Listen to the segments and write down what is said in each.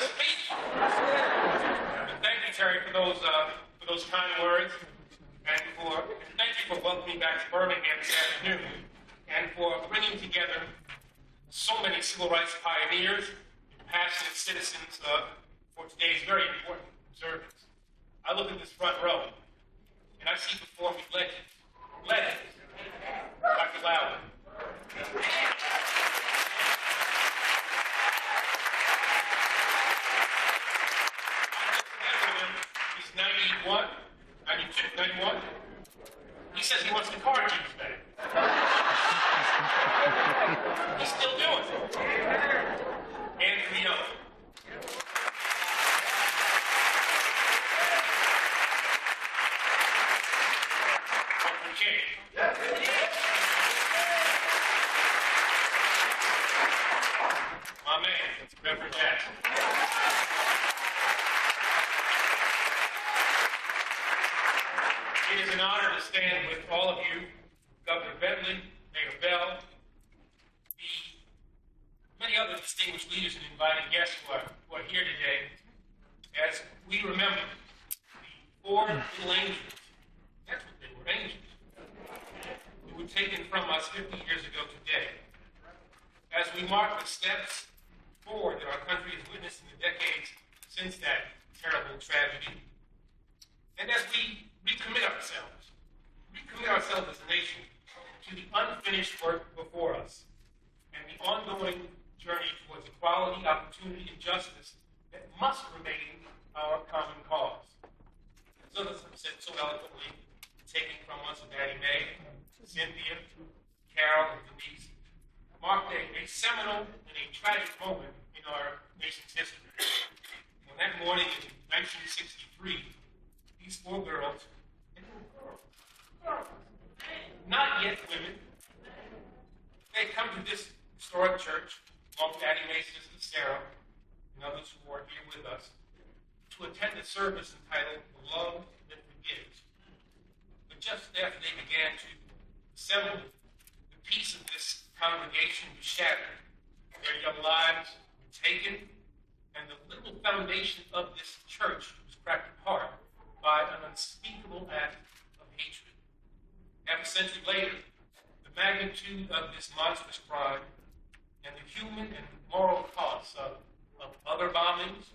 speech. And thank you, Terry, for those kind words, and thank you for welcoming me back to Birmingham this afternoon, and for bringing together so many civil rights pioneers and passionate citizens for today's very important observance. I look at this front row, and I see before me legends. Dr. Loudon. He's 91, 92, 91. He says he wants the car juice back. He's still doing it. Andrew Young. Uncle King. My man, Reverend Jackson. It is an honor to stand with all of you, Governor Bentley, Mayor Bell, the many other distinguished leaders and invited guests who are here today, as we remember the four little angels. That's what they were, angels, who were taken from us 50 years ago today. As we mark the steps forward that our country has witnessed in the decades since that terrible tragedy, and as we recommit ourselves as a nation to the unfinished work before us and the ongoing journey towards equality, opportunity, and justice that must remain our common cause. So as I said so eloquently, taking from us of Addie Mae, Cynthia, Carol, and Denise, marked a seminal and a tragic moment in our nation's history. On that morning in 1963, these four girls, not yet women, they come to this historic church, along with Addie Mae's sister Sarah, and others who are here with us, to attend a service entitled The Love That Forgives. But just after they began to assemble, the peace of this congregation was shattered. Their young lives were taken, and the little foundation of this church was cracked apart by an unspeakable act of hatred. Half a century later, the magnitude of this monstrous crime and the human and moral costs of other bombings,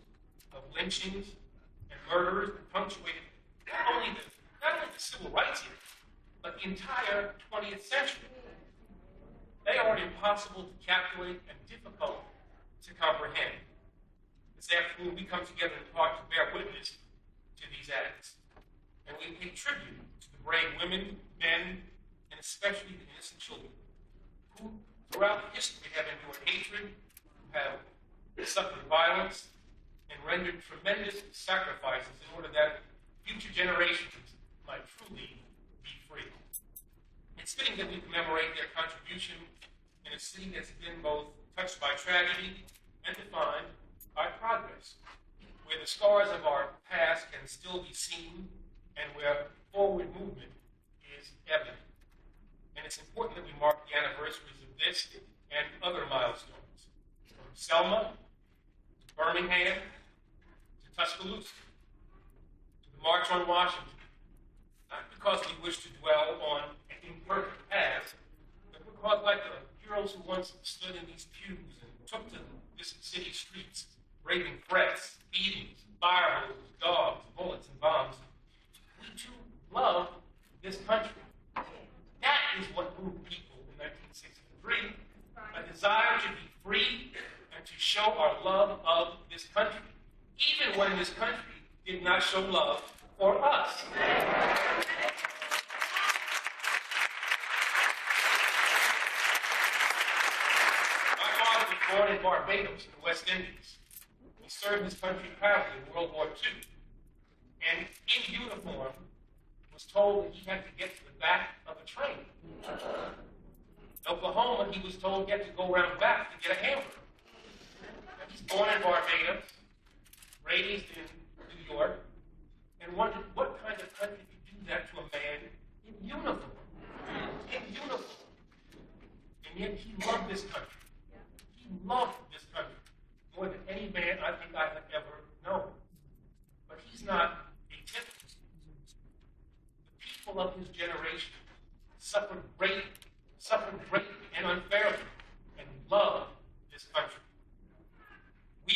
of lynchings, and murderers that punctuated not only the civil rights era, but the entire 20th century. They are impossible to calculate and difficult to comprehend. This afternoon, we come together in part to bear witness to these acts. And we pay tribute to the brave women, men, and especially the innocent children who, throughout history, have endured hatred, have suffered violence, and rendered tremendous sacrifices in order that future generations might truly be free. It's fitting that we commemorate their contribution in a city that's been both touched by tragedy and defined by progress, where the scars of our past can still be seen and where forward movement is evident. And it's important that we mark the anniversaries of this and other milestones, from Selma to Birmingham to Tuscaloosa to the March on Washington, not because we wish to dwell on an imperfect past, but because, like the heroes who once stood in these pews and took to this city's streets, braving threats, beatings, fire hoses, dogs, bullets, and bombs, we too love this country. That is what moved people in 1963, a desire to be free and to show our love of this country, even when this country did not show love for us. My father was born in Barbados in the West Indies. He served his country proudly in World War II. And in uniform, was told that he had to get to the back of a train. In Oklahoma, he was told he had to go around back to get a hamburger. And he's born in Barbados, raised in New York, and wondered what kind of country could do that to a man in uniform. In uniform. And yet he loved this country. He loved this country more than any man I think I've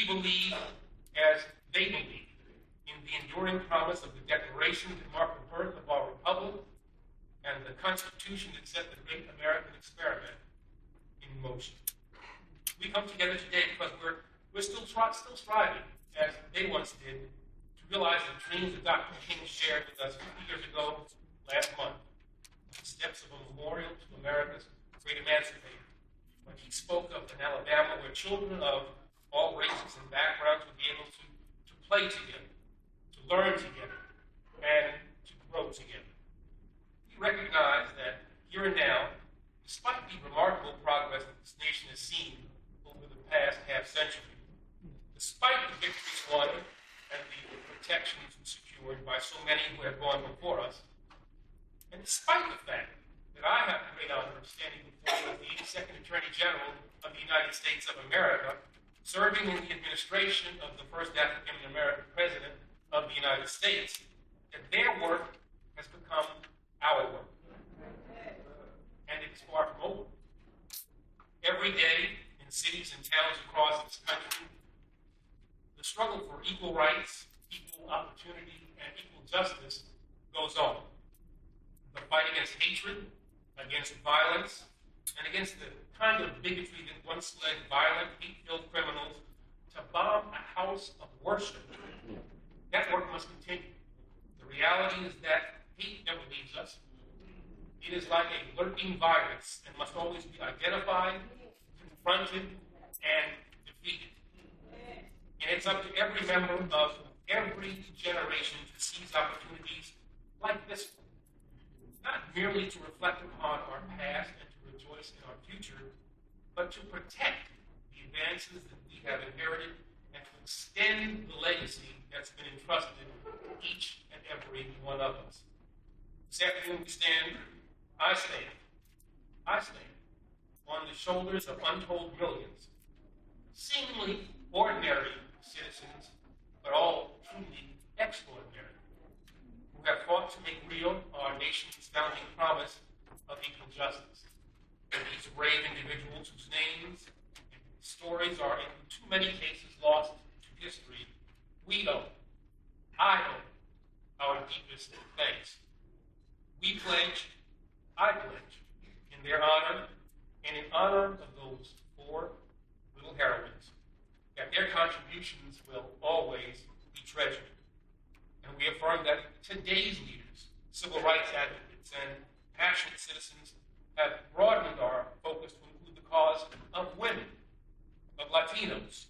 believe, as they believe, in the enduring promise of the Declaration that marked the birth of our republic and the Constitution that set the great American experiment in motion. We come together today because we're still striving, as they once did, to realize the dreams that Dr. King shared with us 50 years ago last month, the steps of a memorial to America's great emancipator, when he spoke of an Alabama where children of all races and backgrounds would be able to play together, to learn together, and to grow together. We recognize that here and now, despite the remarkable progress that this nation has seen over the past half-century, despite the victories won and the protections secured by so many who have gone before us, and despite the fact that I have the great honor of standing before you as the 82nd Attorney General of the United States of America, serving in the administration of the first African-American President of the United States, that their work has become our work. And it is far from over. Every day in cities and towns across this country, the struggle for equal rights, equal opportunity, and equal justice goes on. The fight against hatred, against violence, and against the kind of bigotry that once led violent, hate-filled criminals to bomb a house of worship. That work must continue. The reality is that hate never leaves us. It is like a lurking virus and must always be identified, confronted, and defeated. And it's up to every member of every generation to seize opportunities like this one. Not merely to reflect upon our past and to rejoice in our future, but to protect the advances that we have inherited and to extend the legacy that's been entrusted to each and every one of us. This afternoon I stand on the shoulders of untold millions, seemingly ordinary citizens, but all truly extraordinary, who have fought to make real our nation's founding promise of equal justice. And these brave individuals whose names and stories are in too many cases lost to history, I owe our deepest thanks. I pledge, in their honor and in honor of those four little heroines, that their contributions will always be treasured. And we affirm that today's leaders, civil rights advocates, and passionate citizens have broadened our focus to include the cause of women, of Latinos,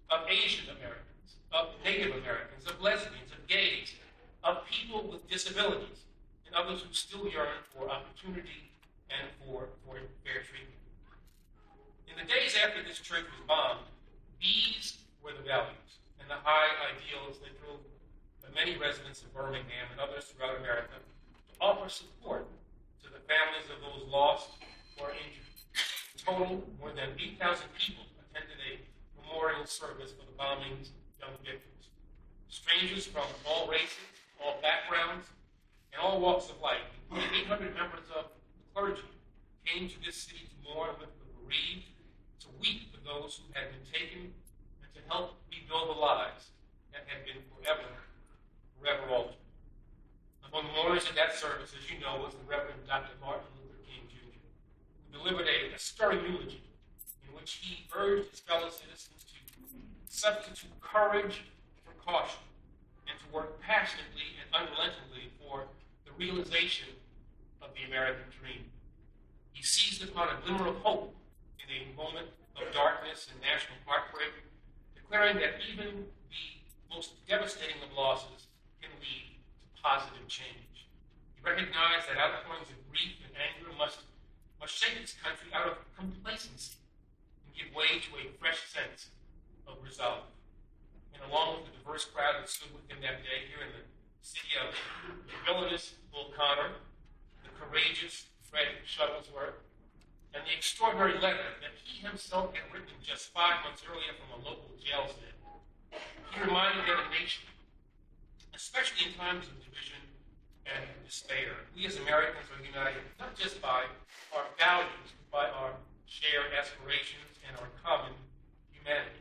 of Asian Americans, of Native Americans, of lesbians, of gays, of people with disabilities, and others who still yearn for opportunity and for fair treatment. In the days after this church was bombed, these were the values and the high ideals that drove the many residents of Birmingham and others throughout America to offer support to the families of those lost or injured. In total, more than 8,000 people attended a memorial service for the bombing's young victims. Strangers from all races, all backgrounds, and all walks of life, including 800 members of the clergy, came to this city to mourn with the bereaved, to weep for those who had been taken, and to help rebuild the lives that had been forever altered. Among the mourners at that service, as you know, was the Reverend Dr. Martin Luther King Jr., who delivered a stirring eulogy in which he urged his fellow citizens to substitute courage for caution and to work passionately and unrelentingly for the realization of the American dream. He seized upon a glimmer of hope in a moment of darkness and national heartbreak, declaring that even the most devastating of losses can lead to positive change. He recognized that outpourings of grief and anger must shake this country out of complacency and give way to a fresh sense of resolve. And along with the diverse crowd that stood with him that day here in the city of the villainous Bull Connor, the courageous Fred Shuttlesworth, and the extraordinary letter that he himself had written just 5 months earlier from a local jail cell, he reminded that a nation, especially in times of division and despair, we as Americans are united not just by our values, but by our shared aspirations and our common humanity.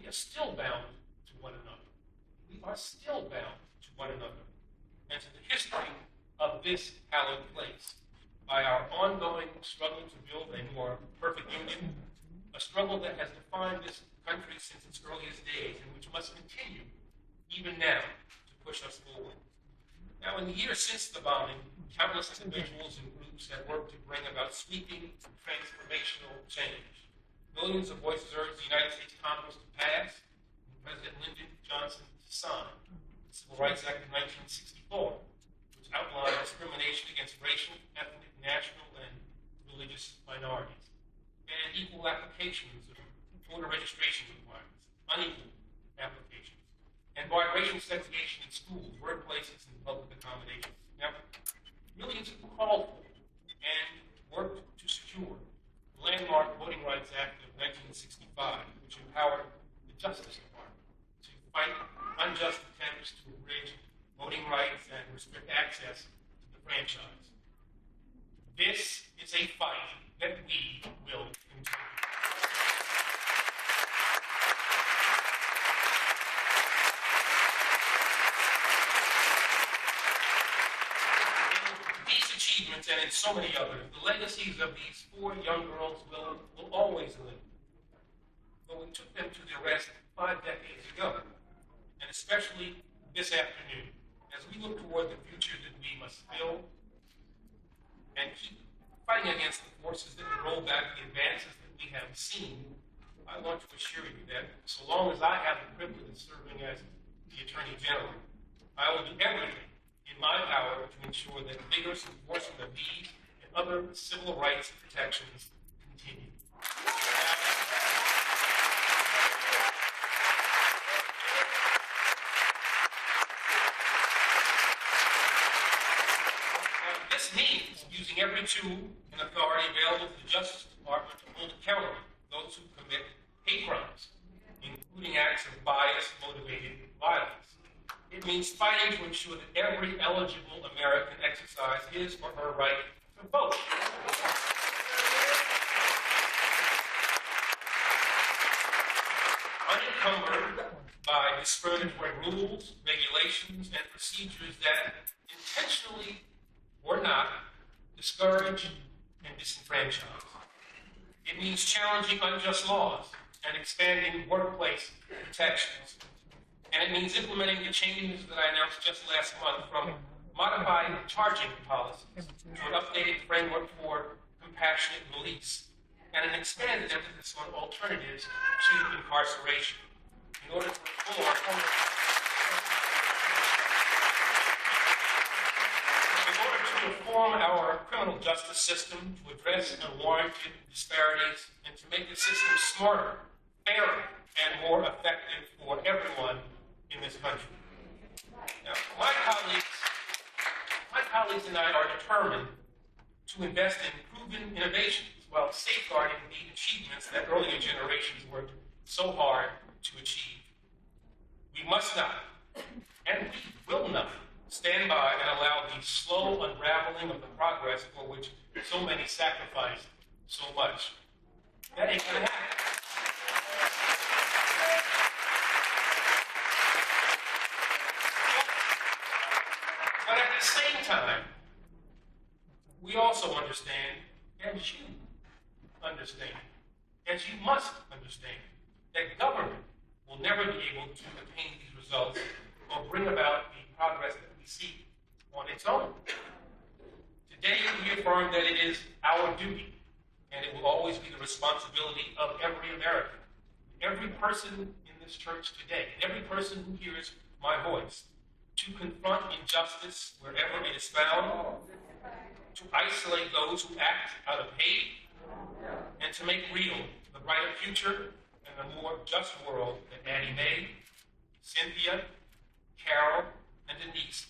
We are still bound to one another. We are still bound to one another and to the history of this hallowed place by our ongoing struggle to build a more perfect union, a struggle that has defined this country since its earliest days and which must continue even now to push us forward. Now, in the years since the bombing, countless individuals and groups have worked to bring about sweeping transformational change. Millions of voices urged the United States Congress to pass and President Lyndon Johnson to sign the Civil Rights Act of 1964, which outlined discrimination against racial, ethnic, national, and religious minorities, and equal applications of voter registration requirements, unequal applications, and barred racial segregation in schools, workplaces, and public accommodations. Now, millions called for and worked to secure the landmark Voting Rights Act of 1965, which empowered the Justice Department to fight unjust attempts to abridge voting rights and restrict access to the franchise. This is a fight that we will continue. Achievements and in so many others, the legacies of these 4 young girls will always live. But we took them to the arrest 5 decades ago, and especially this afternoon, as we look toward the future that we must build and keep fighting against the forces that would roll back the advances that we have seen. I want to assure you that so long as I have the privilege of serving as the Attorney General, I will do everything in my power to ensure that vigorous enforcement of these and other civil rights protections continue. This means using every tool and authority available to the Justice Department to hold accountable those who commit hate crimes, including acts of bias-motivated violence. It means fighting to ensure that every eligible American exercise his or her right to vote. Unencumbered by discriminatory rules, regulations, and procedures that intentionally or not discourage and disenfranchise. It means challenging unjust laws and expanding workplace protections. And it means implementing the changes that I announced just last month, from modified charging policies to an updated framework for compassionate release and an expanded emphasis on alternatives to incarceration in order to reform our criminal justice system, to address unwarranted disparities, and to make the system smarter, fairer, and more effective for everyone in this country. Now, my colleagues and I are determined to invest in proven innovations while safeguarding the achievements that earlier generations worked so hard to achieve. We must not, and we will not, stand by and allow the slow unraveling of the progress for which so many sacrificed so much. That ain't gonna happen. But at the same time, we also understand, as you understand, as you must understand, that government will never be able to attain these results or bring about the progress that we seek on its own. Today, we affirm that it is our duty, and it will always be the responsibility of every American, every person in this church today, every person who hears my voice, to confront injustice wherever it is found, to isolate those who act out of hate, and to make real the brighter future and the more just world that Annie Mae, Cynthia, Carol, and Denise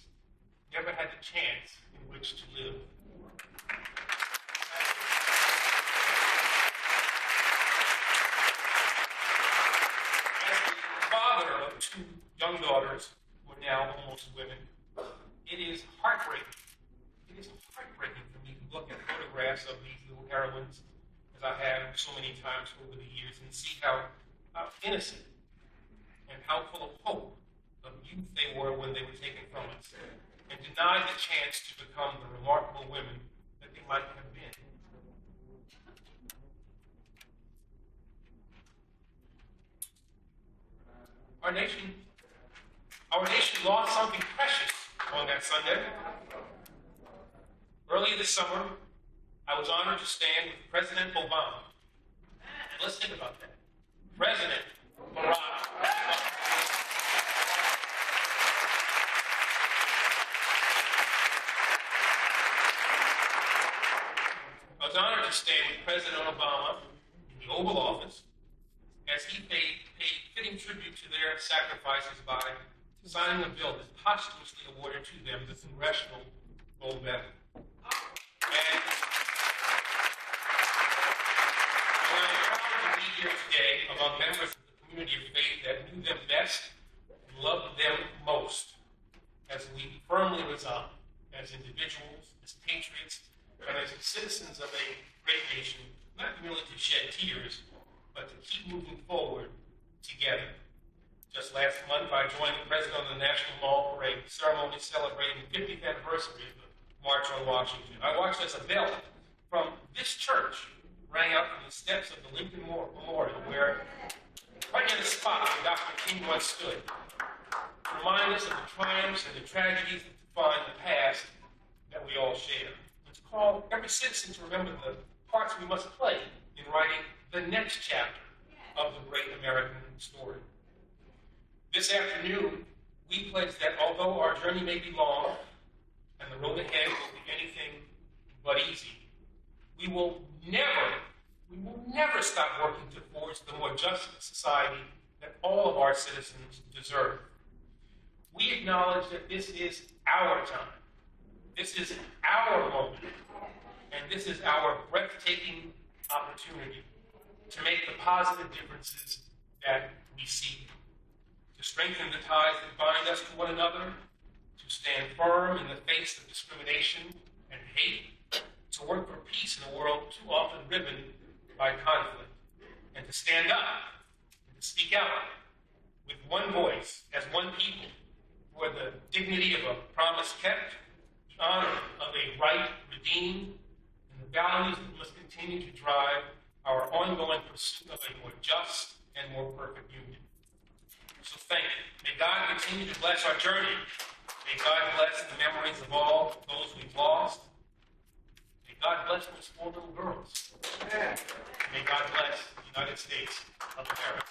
never had the chance in which to live. As the father of 2 young daughters who are now almost women, it is heartbreaking. It is heartbreaking for me to look at photographs of these little heroines, as I have so many times over the years, and see how innocent how full of hope, of youth they were when they were taken from us, and denied the chance to become the remarkable women that they might have been. Our nation lost something precious on that Sunday. Earlier this summer, I was honored to stand with President Obama. And let's think about that. President Barack Obama. I was honored to stand with President Obama in the Oval Office as he paid fitting tribute to their sacrifices by signing a bill that posthumously awarded to them the Congressional Gold Medal. And I'm proud to be here today among members of the community of faith that knew them best and loved them most, as we firmly resolve as individuals, as patriots, and as citizens of a great nation, not merely to shed tears, but to keep moving forward together. Just last month, I joined the President on the National Mall Parade ceremony celebrating the 50th anniversary of the March on Washington. I watched as a bell from this church rang out from the steps of the Lincoln Memorial, where right near the spot where Dr. King once stood, to remind us of the triumphs and the tragedies that define the past that we all share. And to call every citizen to remember the parts we must play in writing the next chapter of the great American story. This afternoon, we pledge that although our journey may be long and the road ahead will be anything but easy, we will never stop working towards the more just society that all of our citizens deserve. We acknowledge that this is our time. This is our moment. And this is our breathtaking opportunity to make the positive differences that we seek, to strengthen the ties that bind us to one another, to stand firm in the face of discrimination and hate, to work for peace in a world too often riven by conflict, and to stand up and to speak out with one voice as one people for the dignity of a promise kept, the honor of a right redeemed, and the values that must continue to drive our ongoing pursuit of a more just and more perfect union. So thank you. May God continue to bless our journey. May God bless the memories of all those we've lost. May God bless those 4 little girls. May God bless the United States of America.